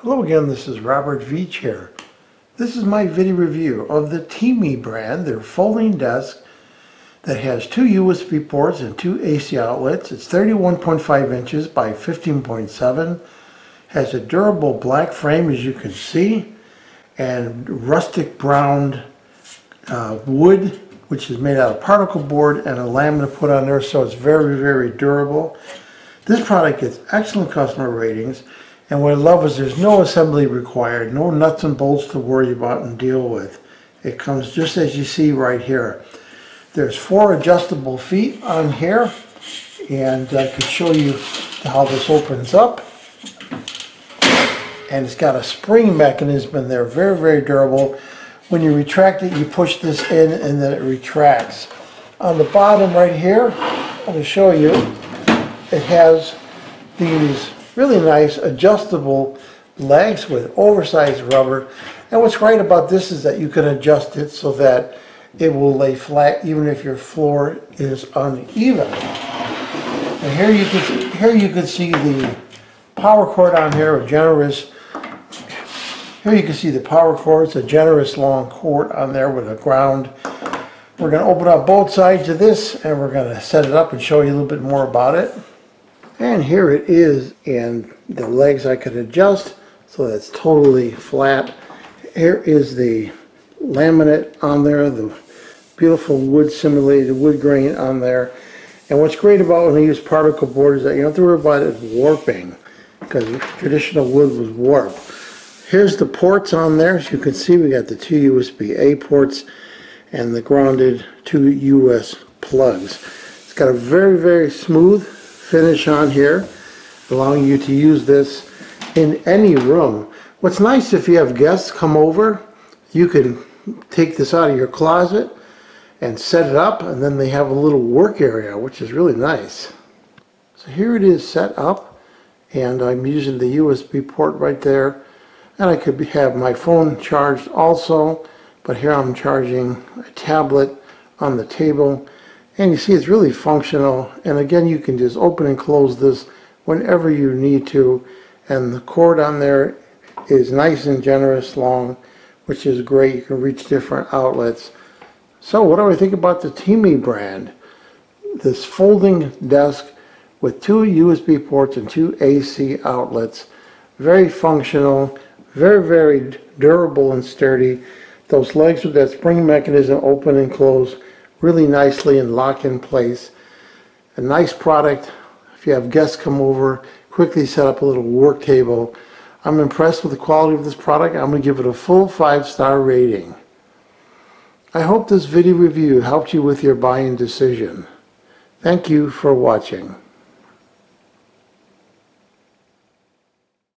Hello again, this is Robert Veach here. This is my video review of the TEMI brand, their folding desk that has two USB ports and two AC outlets. It's 31.5 inches by 15.7, has a durable black frame as you can see, and rustic brown wood, which is made out of particle board and a laminate put on there, so it's very, very durable. This product gets excellent customer ratings. And what I love is there's no assembly required, no nuts and bolts to worry about and deal with. It comes just as you see right here. There's 4 adjustable feet on here, and I could show you how this opens up. And it's got a spring mechanism in there, very, very durable. When you retract it, you push this in and then it retracts. On the bottom right here, I'm going to show you, it has these really nice adjustable legs with oversized rubber. And what's great about this is that you can adjust it so that it will lay flat even if your floor is uneven. And here you can see the power cord on here, a generous. Here you can see the power cord. It's a generous long cord on there with a ground. We're going to open up both sides of this and we're going to set it up and show you a little bit more about it. And here it is, and the legs I could adjust so that's totally flat. Here is the laminate on there, the beautiful wood simulated wood grain on there. And what's great about when I use particle board is that you don't have to worry about it warping, because traditional wood was warped. Here's the ports on there. As you can see, we got the 2 USB-A ports and the grounded 2 US plugs. It's got a very, very smooth finish on here, allowing you to use this in any room. What's nice, if you have guests come over, you can take this out of your closet and set it up, and then they have a little work area, which is really nice. So here it is set up, and I'm using the USB port right there, and I could have my phone charged also, but here I'm charging a tablet on the table. And you see it's really functional, and again you can just open and close this whenever you need to, and the cord on there is nice and generous long, which is great. You can reach different outlets. So what do I think about the TEMI brand? This folding desk with 2 USB ports and 2 AC outlets, very functional, very, very durable and sturdy. Those legs with that spring mechanism open and close really nicely and lock in place. A nice product. If you have guests come over, quickly set up a little work table. I'm impressed with the quality of this product. I'm going to give it a full 5-star rating. I hope this video review helped you with your buying decision. Thank you for watching.